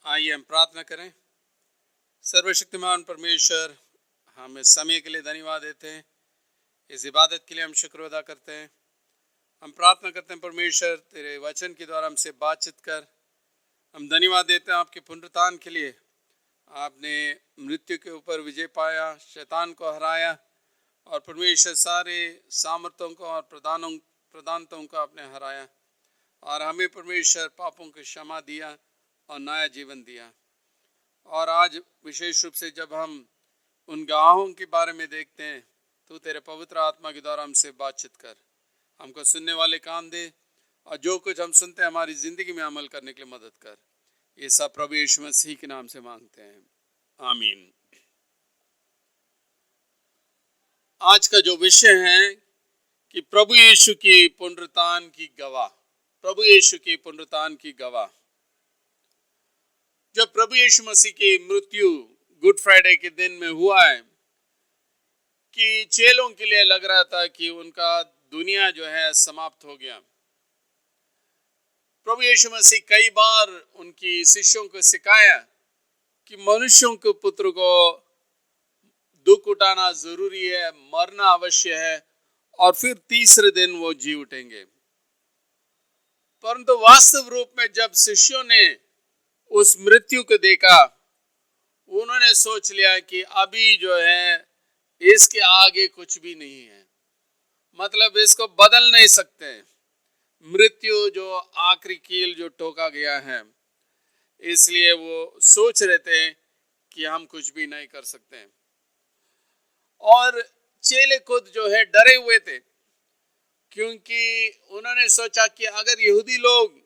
आइए हम प्रार्थना करें। सर्वशक्तिमान परमेश्वर, हम इस समय के लिए धन्यवाद देते हैं। इस इबादत के लिए हम शुक्र अदा करते हैं। हम प्रार्थना करते हैं परमेश्वर, तेरे वचन के द्वारा हमसे बातचीत कर। हम धन्यवाद देते हैं आपके पुनरुत्थान के लिए। आपने मृत्यु के ऊपर विजय पाया, शैतान को हराया और परमेश्वर सारे सामर्थ्यों को और प्रधानताओं को आपने हराया और हमें परमेश्वर पापों की क्षमा दिया और नया जीवन दिया। और आज विशेष रूप से जब हम उन गवाहों के बारे में देखते हैं, तो तेरे पवित्र आत्मा के द्वारा हमसे बातचीत कर, हमको सुनने वाले कान दे और जो कुछ हम सुनते हैं हमारी जिंदगी में अमल करने के लिए मदद कर। ये सब प्रभु यीशु मसीह के नाम से मांगते हैं, आमीन। आज का जो विषय है कि प्रभु यीशु की पुनरुत्थान की गवाह, प्रभु यीशु की पुनरुत्थान की गवाह। जब प्रभु यीशु मसीह की मृत्यु गुड फ्राइडे के दिन में हुआ है कि चेलों के लिए लग रहा था कि उनका दुनिया जो है समाप्त हो गया। प्रभु यीशु मसीह कई बार उनकी शिष्यों को सिखाया कि मनुष्यों के पुत्र को दुख उठाना जरूरी है, मरना अवश्य है और फिर तीसरे दिन वो जी उठेंगे। परंतु वास्तव रूप में जब शिष्यों ने उस मृत्यु को देखा, उन्होंने सोच लिया कि अभी जो है इसके आगे कुछ भी नहीं है, मतलब इसको बदल नहीं सकते। मृत्यु जो आखिरी कील जो ठोका गया है, इसलिए वो सोच रहे थे कि हम कुछ भी नहीं कर सकते। और चेले खुद जो है डरे हुए थे, क्योंकि उन्होंने सोचा कि अगर यहूदी लोग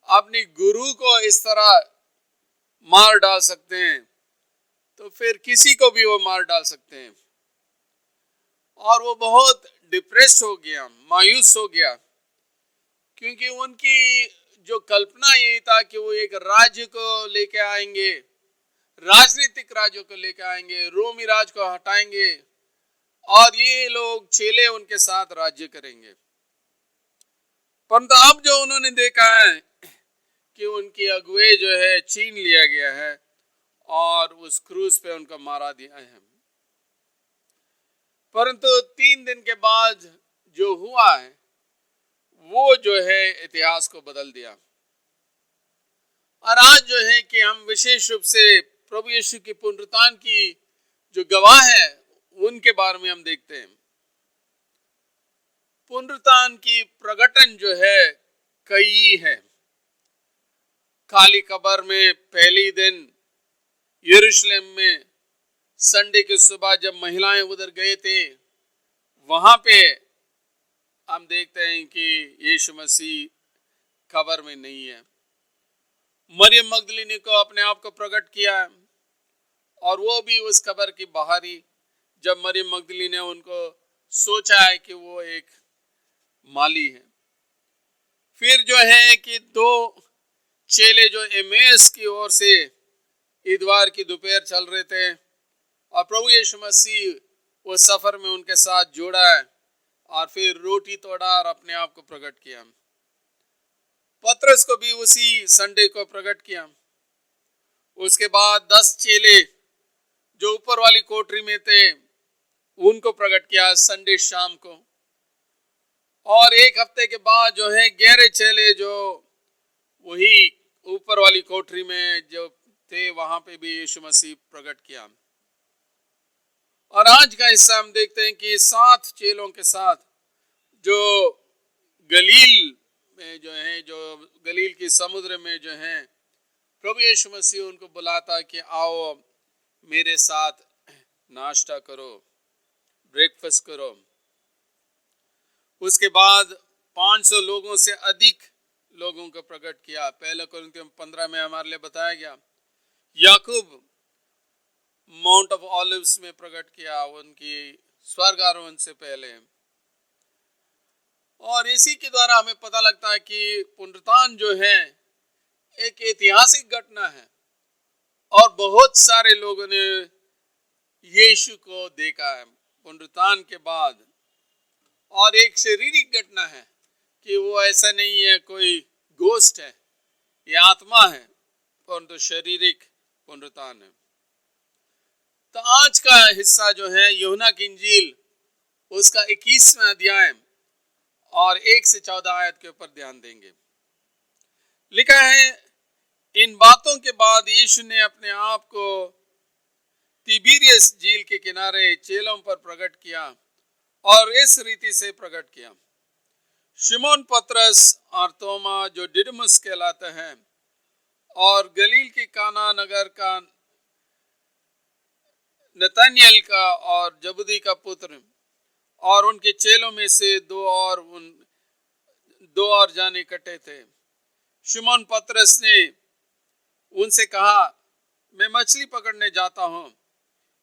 अपने गुरु को इस तरह मार डाल सकते हैं तो फिर किसी को भी वो मार डाल सकते हैं। और वो बहुत डिप्रेस हो गया, मायूस हो गया, क्योंकि उनकी जो कल्पना यही था कि वो एक राज्य को लेके आएंगे, राजनीतिक राज्य को लेके आएंगे, रोमी राज को हटाएंगे और ये लोग चेले उनके साथ राज्य करेंगे। परंतु अब जो उन्होंने देखा है कि उनकी अगुवे जो है छीन लिया गया है और उस क्रूस पे उनका मारा दिया है। परंतु 3 दिन के बाद जो हुआ है वो जो है इतिहास को बदल दिया। और आज जो है कि हम विशेष रूप से प्रभु यीशु की पुनरुत्थान की जो गवाह है उनके बारे में हम देखते हैं। पुनरुत्थान की प्रकटन जो है कई है। खाली कब्र में पहली दिन यरूशलेम में संडे की सुबह जब महिलाएं उधर गए थे, वहां पे हम देखते हैं कि यीशु मसीह कब्र में नहीं है। मरियम मगदलीनी को अपने आप को प्रकट किया और वो भी उस कब्र की बाहर ही, जब मरियम मगदलीनी ने उनको सोचा है कि वो एक माली है। फिर जो है कि 2 चेले जो एमेस की ओर से इतवार की दोपहर चल रहे थे और प्रभु यीशु मसीह उस सफर में उनके साथ जोड़ा है और फिर रोटी तोड़ा और अपने आप को प्रकट किया। पतरस को भी उसी संडे को प्रकट किया। उसके बाद 10 चेले जो ऊपर वाली कोठरी में थे उनको प्रकट किया संडे शाम को। और 1 हफ्ते के बाद जो है 11 चेले जो वही ऊपर वाली कोठरी में जो थे वहां पे भी यीशु मसीह प्रकट किया। और आज का हिस्सा हम देखते हैं कि 7 चेलों के साथ जो गलील में जो है, जो गलील की समुद्र में जो है, प्रभु यीशु मसीह उनको बुलाता कि आओ मेरे साथ नाश्ता करो, ब्रेकफास्ट करो। उसके बाद 500 लोगों से अधिक लोगों को प्रकट किया। पहले कुरिन्थियों 15 में हमारे लिए बताया गया। याकूब माउंट ऑफ ऑलिव्स में प्रकट किया, उनकी स्वर्ग आरोहण से पहले। और इसी के द्वारा हमें पता लगता है कि पुनरुत्थान जो है एक ऐतिहासिक घटना है और बहुत सारे लोगों ने यीशु को देखा है पुनरुत्थान के बाद। और एक शारीरिक घटना है कि वो ऐसा नहीं है कोई गोस्ट है, ये आत्मा है, परंतु शारीरिक पुनरुत्थान है। तो आज का हिस्सा जो है यूहन्ना की इंजील उसका 21वां अध्याय और 1 से 14 आयत के ऊपर ध्यान देंगे। लिखा है, इन बातों के बाद यीशु ने अपने आप को तिबिरियस झील के किनारे चेलों पर प्रकट किया और इस रीति से प्रकट किया। शिमोन पतरस और तोमा जो दिदुमुस कहलाते हैं और गलील के काना नगर का नतनएल का और जबदी का पुत्र और उनके चेलों में से दो और जाने इकट्ठे थे। शिमोन पतरस ने उनसे कहा, मैं मछली पकड़ने जाता हूं।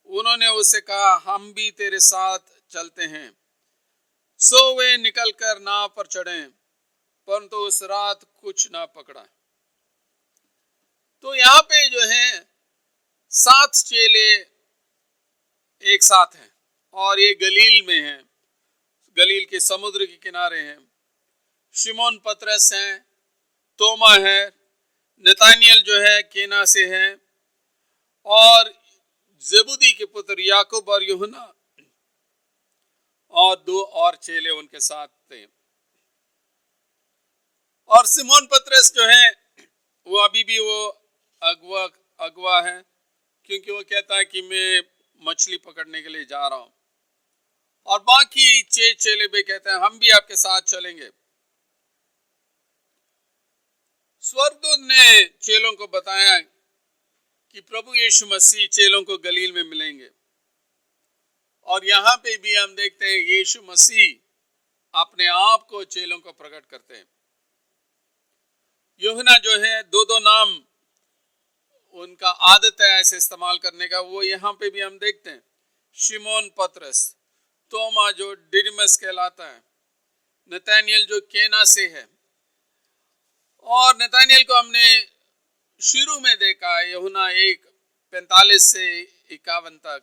उन्होंने उससे कहा, हम भी तेरे साथ चलते हैं। सो वे निकलकर नाव पर चढ़े, परंतु उस रात कुछ ना पकड़ा। तो यहाँ पे जो है 7 चेले एक साथ हैं और ये गलील में हैं, गलील के समुद्र के किनारे हैं। शिमोन पतरस हैं, तोमा है, नतनएल जो है केना से है और जबूदी के पुत्र याकूब और यूहन्ना और 2 और चेले उनके साथ थे। और शिमोन पतरस जो है वो अभी भी वो अगवा है, क्योंकि वो कहता है कि मैं मछली पकड़ने के लिए जा रहा हूं। और बाकी 6 चेले भी कहते हैं, हम भी आपके साथ चलेंगे। स्वर्गदूत ने चेलों को बताया कि प्रभु यीशु मसीह चेलों को गलील में मिलेंगे। और यहाँ पे भी हम देखते हैं यीशु मसीह अपने आप को चेलों को प्रकट करते हैं। यूहन्ना जो है 2 नाम उनका आदत है ऐसे इस्तेमाल करने का, वो यहाँ पे भी हम देखते हैं। शिमोन पतरस, तोमा जो दिदुमुस कहलाता है, नतनएल जो केना से है। और नतनएल को हमने शुरू में देखा है यूहन्ना 1:45 से 51 तक।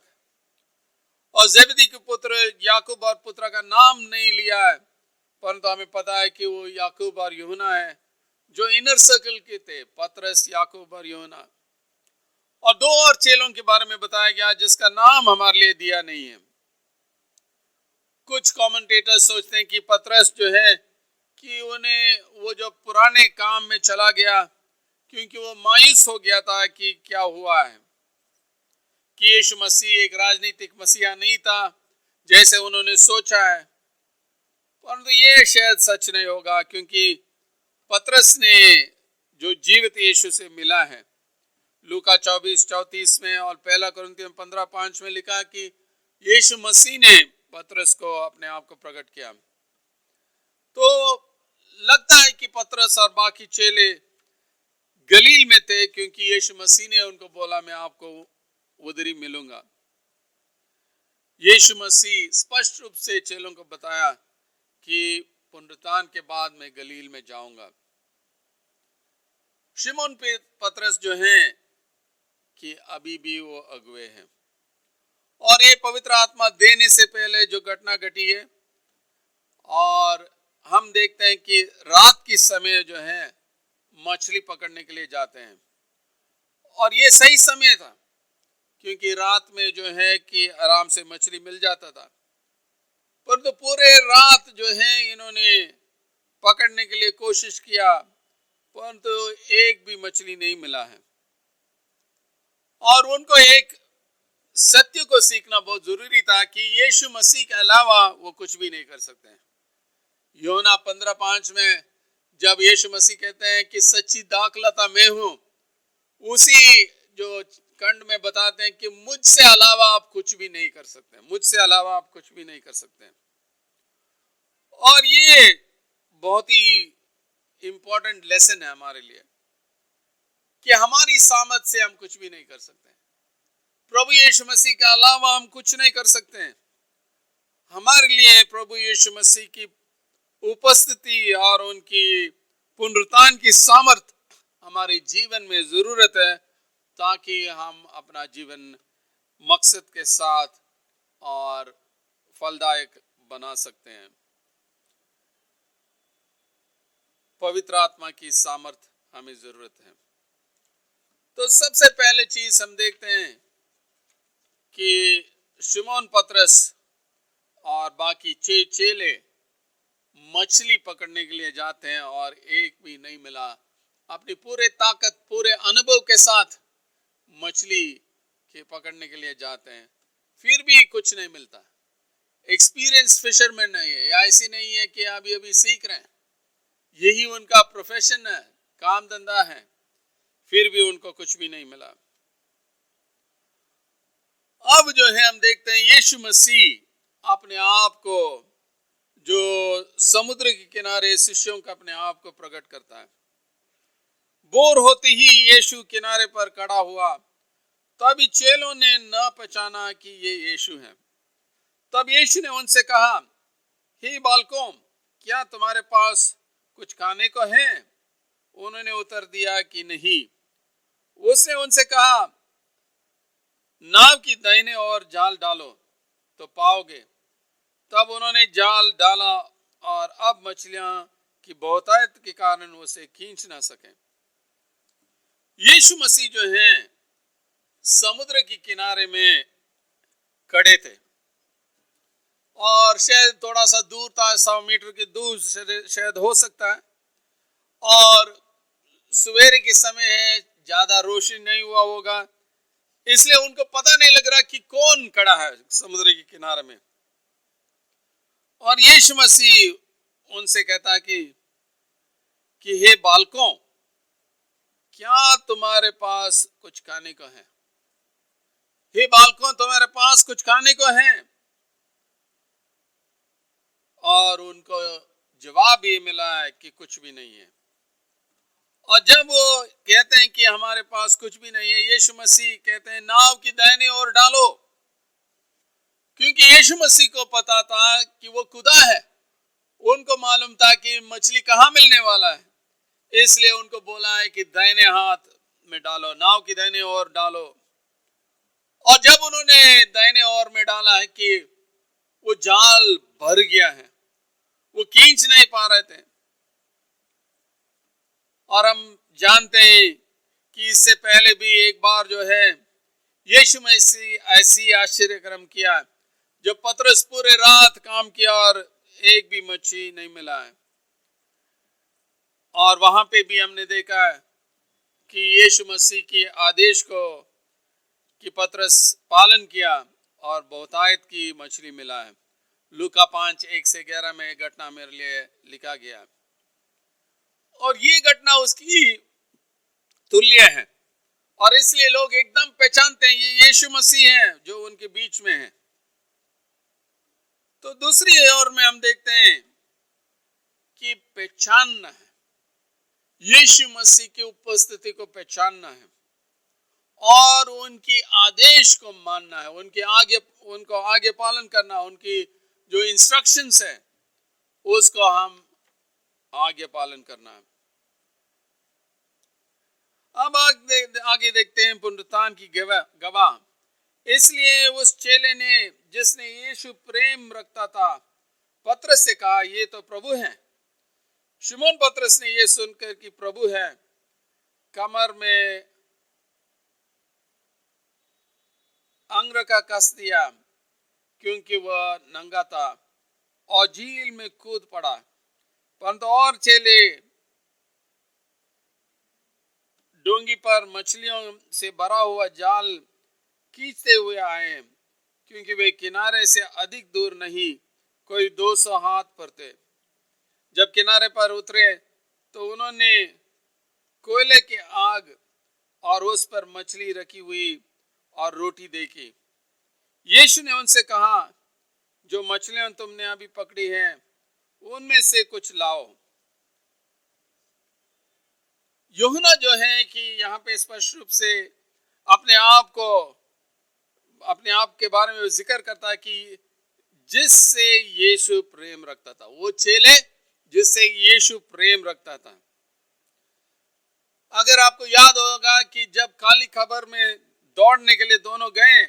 और जबदी के पुत्र याकूब और पुत्र का नाम नहीं लिया है, परंतु हमें पता है कि वो याकूब और यूहन्ना है जो इनर सर्कल के थे, पतरस, याकूब और यूहन्ना। और 2 और चेलों के बारे में बताया गया जिसका नाम हमारे लिए दिया नहीं है। कुछ कमेंटेटर सोचते हैं कि पतरस जो है कि उन्हें वो जो पुराने काम में चला गया, क्योंकि वो मायूस हो गया था कि क्या हुआ है, कि यीशु मसीह एक राजनीतिक मसीहा नहीं था जैसे उन्होंने सोचा है। परंतु ये शायद सच नहीं होगा, क्योंकि पतरस ने जो जीवित यीशु से मिला है, लूका 24:34 में और 1 कुरिन्थियों 15:5 में लिखा कि यीशु मसीह ने पतरस को अपने आप को प्रकट किया। तो लगता है कि पतरस और बाकी चेले गलील में थे, क्योंकि यीशु मसीह ने उनको बोला, मैं आपको उधर ही मिलूंगा। यीशु मसीह स्पष्ट रूप से चेलों को बताया कि पुनरुत्थान के बाद मैं गलील में जाऊंगा। शिमोन पतरस जो हैं कि अभी भी वो अगुवे हैं। और ये पवित्र आत्मा देने से पहले जो घटना घटी है, और हम देखते हैं कि रात के समय जो है मछली पकड़ने के लिए जाते हैं। और ये सही समय था, क्योंकि रात में जो है कि आराम से मछली मिल जाता था। परंतु पूरे रात जो है इन्होंने पकड़ने के लिए कोशिश किया, परंतु एक भी मछली नहीं मिला है। और उनको एक सत्य को सीखना बहुत जरूरी था कि यीशु मसीह के अलावा वो कुछ भी नहीं कर सकते हैं। यूहन्ना 15:5 में जब यीशु मसीह कहते हैं कि सच्ची दाखलता मैं हूं, उसी जो खंड में बताते हैं कि मुझसे अलावा आप कुछ भी नहीं कर सकते, मुझसे अलावा आप कुछ भी नहीं कर सकते। और ये बहुत ही इंपॉर्टेंट लेसन है हमारे लिए कि हमारी सामर्थ से हम कुछ भी नहीं कर सकते। प्रभु यीशु मसीह के अलावा हम कुछ नहीं कर सकते हैं। हमारे लिए प्रभु यीशु मसीह की उपस्थिति और उनकी पुनरुत्थान की सामर्थ हमारे जीवन में जरूरत है, ताकि हम अपना जीवन मकसद के साथ और फलदायक बना सकते हैं। पवित्र आत्मा की सामर्थ हमें जरूरत है। तो सबसे पहले चीज हम देखते हैं कि शिमोन पतरस और बाकी चेले मछली पकड़ने के लिए जाते हैं और एक भी नहीं मिला। अपनी पूरे ताकत, पूरे अनुभव के साथ मछली के पकड़ने के लिए जाते हैं, फिर भी कुछ नहीं मिलता। एक्सपीरियंस फिशरमैन नहीं है, या ऐसी नहीं है कि अभी अभी सीख रहे हैं, यही उनका प्रोफेशन है, काम धंधा है, फिर भी उनको कुछ भी नहीं मिला। अब जो है हम देखते हैं यीशु मसीह अपने आप को जो समुद्र के किनारे शिष्यों का अपने आप को प्रकट करता है। बोर होते ही यीशु किनारे पर खड़ा हुआ, तभी चेलों ने न पहचाना कि ये यीशु है। तब यीशु ने उनसे कहा, हे बालकों, क्या तुम्हारे पास कुछ खाने को है? उन्होंने उत्तर दिया कि नहीं। उसने उनसे कहा, नाव की दाहिने ओर जाल डालो तो पाओगे। तब उन्होंने जाल डाला और अब मछलियां की बहुतायत के कारण उसे खींच ना सके। यीशु मसीह जो है समुद्र के किनारे में खड़े थे और शायद थोड़ा सा दूर था, 100 मीटर की दूर शायद हो सकता है, और सवेरे के समय है, ज्यादा रोशनी नहीं हुआ होगा, इसलिए उनको पता नहीं लग रहा कि कौन खड़ा है समुद्र के किनारे में। और यीशु मसीह उनसे कहता कि हे बालकों, क्या तुम्हारे पास कुछ खाने को है? हे बालकों, तुम्हारे पास कुछ खाने को है? और उनको जवाब ये मिला है कि कुछ भी नहीं है। और जब वो कहते हैं कि हमारे पास कुछ भी नहीं है, यीशु मसीह कहते हैं नाव की दाहिनी ओर डालो, क्योंकि यीशु मसीह को पता था कि वो खुदा है। उनको मालूम था कि मछली कहाँ मिलने वाला है, इसलिए उनको बोला है कि दाहिने हाथ में डालो, नाव की दाहिने ओर डालो। और जब उन्होंने दाहिने ओर में डाला है कि वो जाल भर गया है, वो खींच नहीं पा रहे थे। और हम जानते हैं कि इससे पहले भी एक बार जो है यीशु मसीह ऐसी आश्चर्यक्रम किया, जब पतरस पूरे रात काम किया और एक भी मच्छी नहीं मिला है। और वहां पे भी हमने देखा है कि यीशु मसीह के आदेश को कि पतरस पालन किया और बहुतायत की मछली मिला है। लूका 5:1-11 में घटना मेरे लिए लिखा गया, और ये घटना उसकी तुल्य है, और इसलिए लोग एकदम पहचानते हैं ये यीशु मसीह है जो उनके बीच में है। तो दूसरी ओर में हम देखते हैं कि पहचानना है, यीशु मसीह की उपस्थिति को पहचानना है और उनकी आदेश को मानना है, उनको आगे पालन करना, उनकी जो इंस्ट्रक्शंस है उसको हम आगे पालन करना है। अब आगे देखते हैं पुनरुत्थान की गवाह। इसलिए उस चेले ने जिसने यीशु प्रेम रखता था पतरस से कहा, ये तो प्रभु है। शिमोन पतरस ने यह सुनकर कि प्रभु है, कमर में अंग्र का कस दिया, क्योंकि वह नंगा था, और झील में कूद पड़ा। परंतु और चेले डोंगी पर मछलियों से भरा हुआ जाल खींचते हुए आए, क्योंकि वे किनारे से अधिक दूर नहीं, कोई 200 हाथ पर थे। जब किनारे पर उतरे तो उन्होंने कोयले की आग और उस पर मछली रखी हुई और रोटी देखी। यीशु ने उनसे कहा, जो मछलियां तुमने अभी पकड़ी हैं उनमें से कुछ लाओ। यूहन्ना जो है कि यहाँ पे स्पष्ट रूप से अपने आप के बारे में जिक्र करता है कि जिससे यीशु प्रेम रखता था, वो चेले जिससे यीशु प्रेम रखता था। अगर आपको याद होगा कि जब काली खबर में दौड़ने के लिए दोनों गए,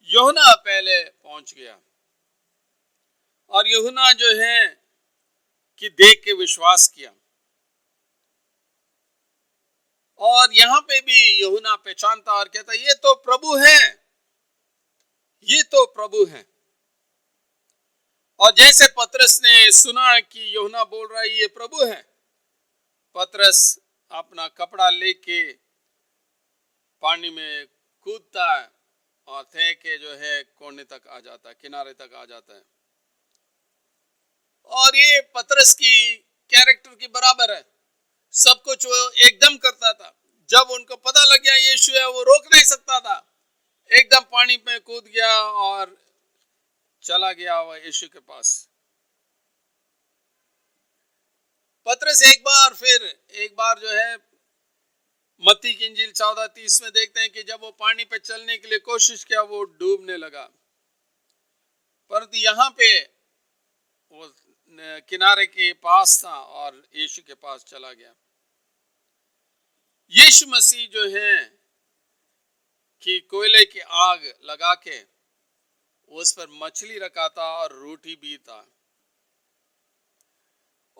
यूहन्ना पहले पहुंच गया, और यूहन्ना जो है कि देख के विश्वास किया। और यहां पे भी यूहन्ना पहचानता और कहता ये तो प्रभु है, ये तो प्रभु है। और जैसे पतरस ने सुना कि यूहन्ना बोल रहा है ये प्रभु है, पतरस अपना कपड़ा लेके पानी में कूदता है और तैर के जो है कोने तक आ जाता है, किनारे तक आ जाता है। और ये पतरस की कैरेक्टर के बराबर है, सब कुछ वो एकदम करता था। जब उनको पता लग गया यीशु है, वो रोक नहीं सकता था, एकदम पानी में कूद गया और चला गया वह यीशु के पास। पतरस एक बार जो है मत्ती की इंजील 14:30 में देखते हैं कि जब वो पानी पे चलने के लिए कोशिश किया वो डूबने लगा, परंतु यहाँ पे वो किनारे के पास था और यीशु के पास चला गया। यीशु मसीह जो है कि कोयले की आग लगा के उस पर मछली रखा था और रोटी भी था।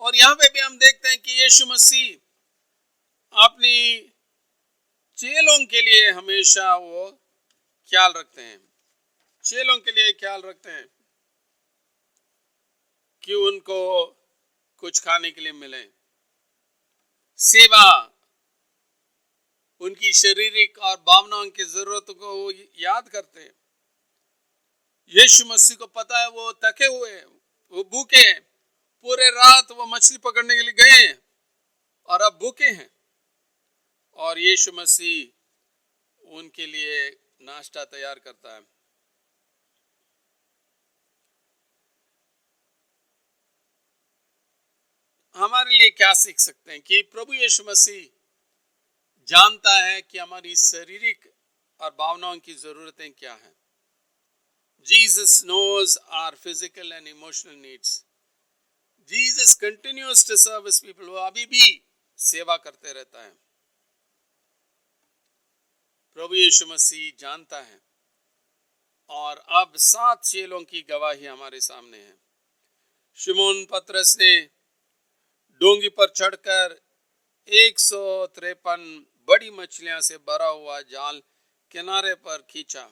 और यहां पे भी हम देखते हैं कि यीशु मसीह अपनी चेलों के लिए हमेशा वो ख्याल रखते हैं, चेलों के लिए ख्याल रखते हैं कि उनको कुछ खाने के लिए मिले। सेवा, उनकी शारीरिक और भावनाओं की जरूरतों को वो याद करते हैं। यीशु मसीह को पता है वो थके हुए हैं, वो भूखे हैं, पूरे रात वो मछली पकड़ने के लिए गए हैं और अब भूखे हैं, और यीशु मसीह उनके लिए नाश्ता तैयार करता है। हमारे लिए क्या सीख सकते हैं कि प्रभु यीशु मसीह जानता है कि हमारी शारीरिक और भावनाओं की जरूरतें क्या हैं। Jesus knows our physical and emotional needs. Jesus continues to serve his people. वो अभी भी सेवा करते रहता है। प्रभु यीशु मसीह जानता है, और अब 7 चेलों की गवाही हमारे सामने है। शिमोन पतरस ने डोंगी पर चढ़कर 153 बड़ी मछलियां से भरा हुआ जाल किनारे पर खींचा,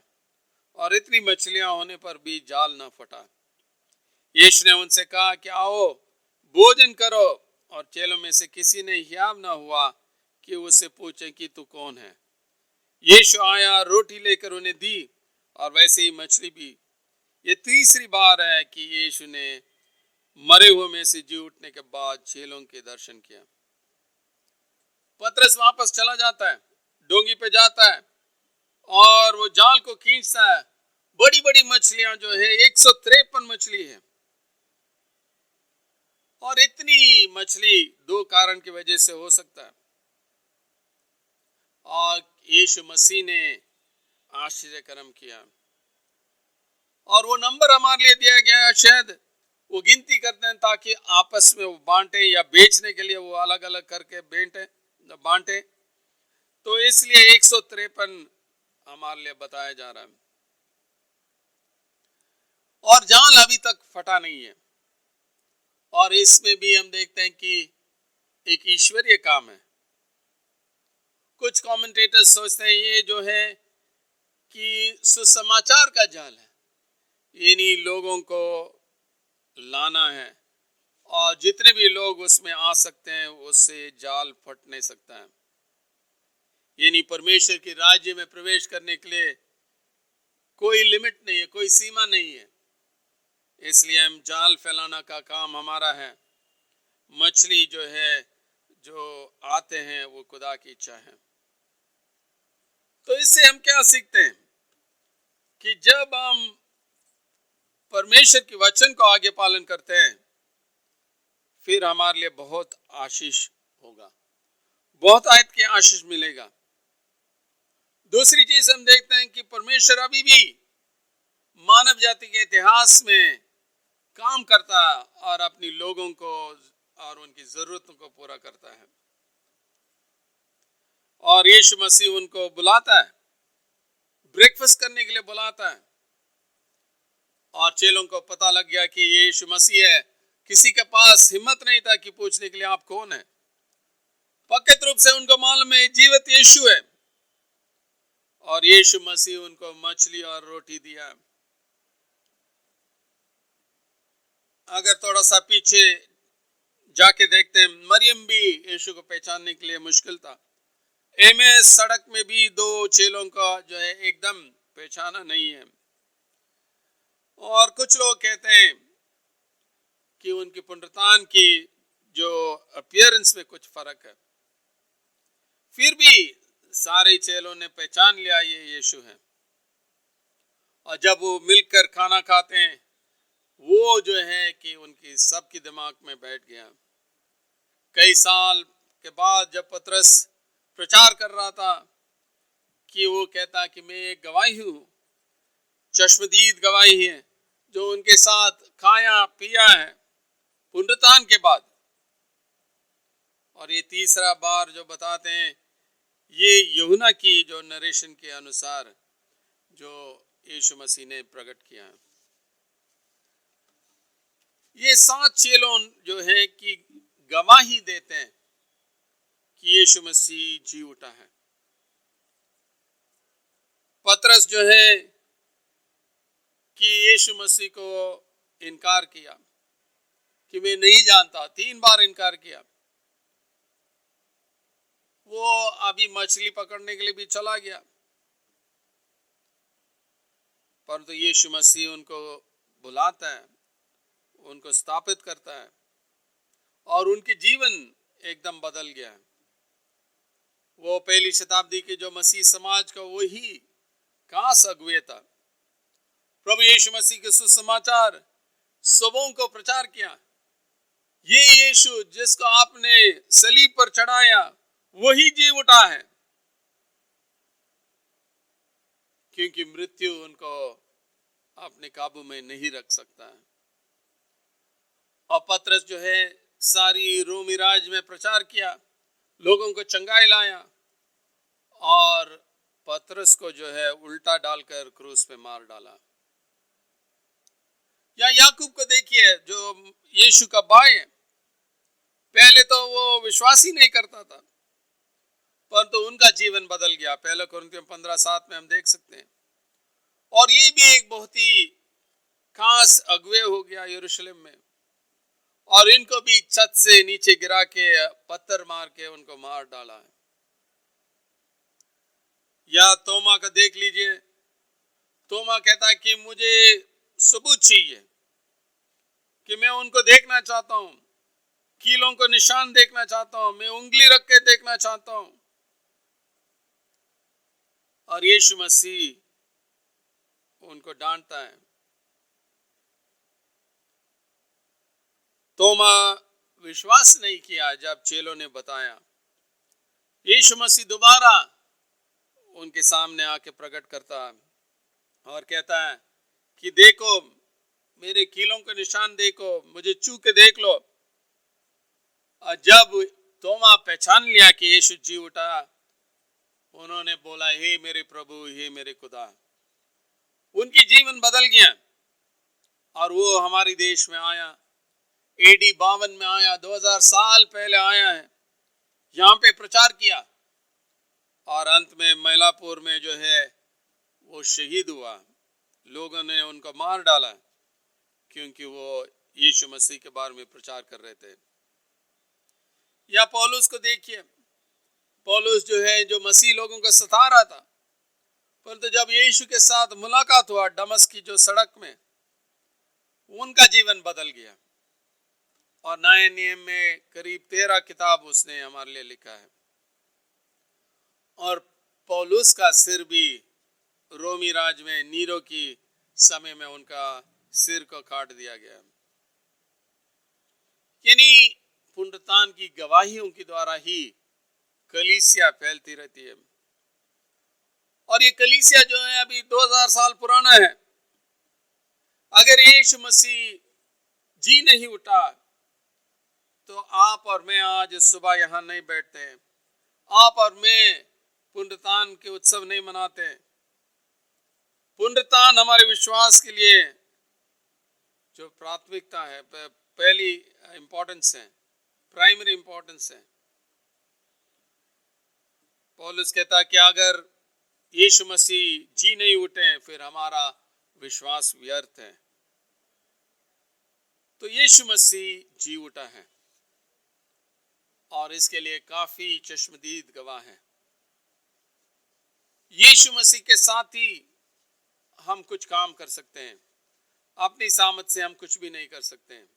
और इतनी मछलियां होने पर भी जाल न फटा। यीशु ने उनसे कहा कि आओ भोजन करो, और चेलों में से किसी ने हियाव न हुआ कि उससे पूछे कि तू कौन है। यीशु आया, रोटी लेकर उन्हें दी, और वैसे ही मछली भी। ये तीसरी बार है कि यीशु ने मरे हुए में से जी उठने के बाद चेलों के दर्शन किया। पतरस वापस चला जाता है, डोंगी पे जाता है और वो जाल को खींचता है। बड़ी बड़ी मछलियां जो है 153 मछली है, और इतनी मछली 2 कारण की वजह से हो सकता है, और यीशु मसीह ने आश्चर्य कर्म किया। और वो नंबर हमारे लिए दिया गया है, शायद वो गिनती करते हैं ताकि आपस में वो बांटे, या बेचने के लिए वो अलग अलग करके बांटे, तो इसलिए 153 हमारे लिए बताया जा रहा है। और जाल अभी तक फटा नहीं है, और इसमें भी हम देखते हैं कि एक ईश्वरीय काम है। कुछ कमेंटेटर्स सोचते हैं ये जो है कि सुसमाचार का जाल है, यानी लोगों को लाना है, और जितने भी लोग उसमें आ सकते हैं उससे जाल फट नहीं सकता है। यानी परमेश्वर के राज्य में प्रवेश करने के लिए कोई लिमिट नहीं है, कोई सीमा नहीं है। इसलिए हम जाल फैलाना का काम हमारा है। मछली जो है, जो आते हैं वो खुदा की इच्छा है। तो इससे हम क्या सीखते हैं कि जब हम परमेश्वर के वचन को आगे पालन करते हैं, फिर हमारे लिए बहुत आशीष होगा, बहुत आयत की आशीष मिलेगा। दूसरी चीज हम देखते हैं कि परमेश्वर अभी भी मानव जाति के इतिहास में काम करता है और अपनी लोगों को और उनकी जरूरतों को पूरा करता है। और यीशु मसीह उनको बुलाता है, ब्रेकफास्ट करने के लिए बुलाता है, और चेलों को पता लग गया कि यीशु मसीह है। किसी के पास हिम्मत नहीं था कि पूछने के लिए आप कौन है। पक्के रूप से उनको मालूम है जीवित यीशु है, और यीशु मसीह उनको मछली और रोटी दिया। अगर थोड़ा सा पीछे जाके देखते हैं, मरियम भी यीशु को पहचानने के लिए मुश्किल था। एमएस सड़क में भी दो चेलों का जो है एकदम पहचाना नहीं है, और कुछ लोग कहते हैं कि उनकी पुनरुत्थान की जो अपीयरेंस में कुछ फर्क है। फिर भी सारे चेलों ने पहचान लिया ये यीशु है, और जब वो मिलकर खाना खाते हैं, वो जो है कि उनकी सबकी दिमाग में बैठ गया। कई साल के बाद जब पतरस प्रचार कर रहा था, कि वो कहता कि मैं एक गवाही हूँ, चश्मदीद गवाही है, जो उनके साथ खाया पिया है पुनरुत्थान के बाद। और ये तीसरा बार जो बताते हैं, ये यूहन्ना की जो नरेशन के अनुसार जो यीशु मसीह ने प्रकट किया है। ये 7 चेलों जो है कि गवाही देते हैं कि यीशु मसीह जी उठा है। पतरस जो है कि यीशु मसीह को इनकार किया कि मैं नहीं जानता, 3 बार इनकार किया। वो अभी मछली पकड़ने के लिए भी चला गया, परंतु यीशु मसीह उनको बुलाता है, उनको स्थापित करता है, और उनके जीवन एकदम बदल गया है। वो पहली शताब्दी के जो मसीह समाज का वही खास अगुवे था। प्रभु यीशु मसीह के सुसमाचार सबों को प्रचार किया। ये यीशु जिसको आपने सलीब पर चढ़ाया वही जी उठा है, क्योंकि मृत्यु उनको अपने काबू में नहीं रख सकता है। और पतरस जो है सारी रोमी राज में प्रचार किया, लोगों को चंगाई लाया, और पतरस को जो है उल्टा डालकर क्रूस पे मार डाला। या याकूब को देखिए, जो यीशु का भाई है। पहले तो वो विश्वास ही नहीं करता था, परंतु उनका जीवन बदल गया। पहले कुरिन्थियों 15:7 में हम देख सकते हैं। और ये भी एक बहुत ही खास अगुवे हो गया यरूशलेम में, और इनको भी छत से नीचे गिरा के पत्थर मार के उनको मार डाला है। या तोमा का देख लीजिए, तोमा कहता है कि मुझे सबूत चाहिए, कि मैं उनको देखना चाहता हूं, कीलों को निशान देखना चाहता हूं, मैं उंगली रख के देखना चाहता हूं। और यीशु मसीह उनको डांटता है। तोमा विश्वास नहीं किया जब चेलों ने बताया। यीशु मसीह दोबारा उनके सामने आके प्रकट करता है और कहता है कि देखो, मेरे कीलों के निशान देखो, मुझे छू के देख लो। और जब तोमा पहचान लिया कि यीशु जी उठा, उन्होंने बोला, हे मेरे प्रभु, हे मेरे खुदा। उनकी जीवन बदल गया, और वो हमारे देश में आया, AD 52 में आया, 2000 साल पहले आया है, यहाँ पे प्रचार किया, और अंत में मैलापुर में जो है वो शहीद हुआ। लोगों ने उनको मार डाला क्योंकि वो यीशु मसीह के बारे में प्रचार कर रहे थे। या पौलुस को देखिए, पौलुस जो है जो मसीह लोगों को सता रहा था, परंतु जब यीशु के साथ मुलाकात हुआ दमस्क की जो सड़क में, उनका जीवन बदल गया। और नए नियम में करीब 13 किताब उसने हमारे लिए लिखा है। और पौलुस का सिर भी रोमी राज में नीरो की समय में उनका सिर को काट दिया गया। यानी पुनरुत्थान की गवाहियों के द्वारा ही कलीसिया फैलती रहती है। और ये कलीसिया जो है अभी 2000 साल पुराना है। अगर यीशु मसीह जी नहीं उठा तो आप और मैं आज सुबह यहाँ नहीं बैठते, आप और मैं पुनरुत्थान के उत्सव नहीं मनाते। पुनरुत्थान हमारे विश्वास के लिए जो प्राथमिकता है, पहली इंपॉर्टेंस है, प्राइमरी इंपॉर्टेंस है। पौलुस कहता है कि अगर यीशु मसीह जी नहीं उठे फिर हमारा विश्वास व्यर्थ है। तो यीशु मसीह जी उठा है और इसके लिए काफी चश्मदीद गवाह हैं। यीशु मसीह के साथ ही हम कुछ काम कर सकते हैं, अपनी सामत से हम कुछ भी नहीं कर सकते हैं।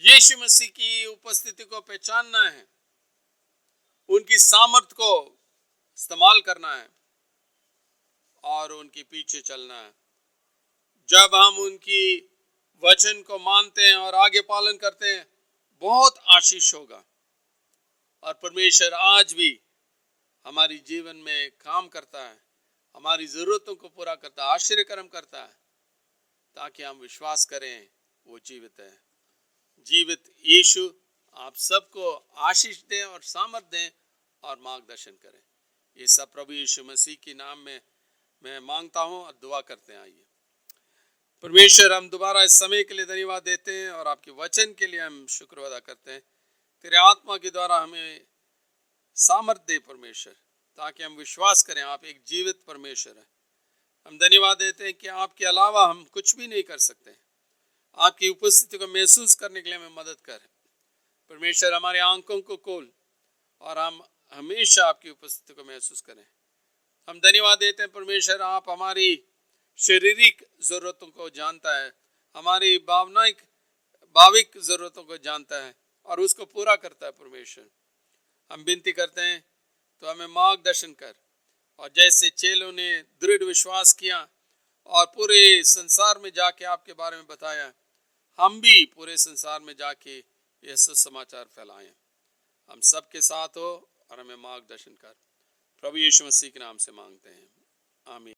यीशु मसीह की उपस्थिति को पहचानना है, उनकी सामर्थ को इस्तेमाल करना है और उनके पीछे चलना है। जब हम उनकी वचन को मानते हैं और आगे पालन करते हैं, बहुत आशीष होगा। और परमेश्वर आज भी हमारी जीवन में काम करता है, हमारी जरूरतों को पूरा करता है, आश्चर्य कर्म करता है, ताकि हम विश्वास करें वो जीवित है। जीवित यीशु आप सबको आशीष दें और सामर्थ दें और मार्गदर्शन करें। ये सब प्रभु यीशु मसीह के नाम में मैं मांगता हूं और दुआ करते हैं। आइए परमेश्वर, हम दोबारा इस समय के लिए धन्यवाद देते हैं और आपके वचन के लिए हम शुक्र अदा करते हैं। तेरे आत्मा के द्वारा हमें सामर्थ दे परमेश्वर, ताकि हम विश्वास करें आप एक जीवित परमेश्वर है। हम धन्यवाद देते हैं कि आपके अलावा हम कुछ भी नहीं कर सकते। आपकी उपस्थिति को महसूस करने के लिए हमें मदद कर परमेश्वर। हमारे आंखों को खोल और हम हमेशा आपकी उपस्थिति को महसूस करें। हम धन्यवाद देते हैं परमेश्वर, आप हमारी शारीरिक जरूरतों को जानता है, हमारी भाविक जरूरतों को जानता है और उसको पूरा करता है। परमेश्वर, हम विनती करते हैं तो हमें मार्गदर्शन कर, और जैसे चेलों ने दृढ़ विश्वास किया और पूरे संसार में जाके आपके बारे में बताया, हम भी पूरे संसार में जाके यह सुसमाचार फैलाएं। हम सबके साथ हो और हमें मार्गदर्शन कर। प्रभु यीशु मसीह के नाम से मांगते हैं, आमीन।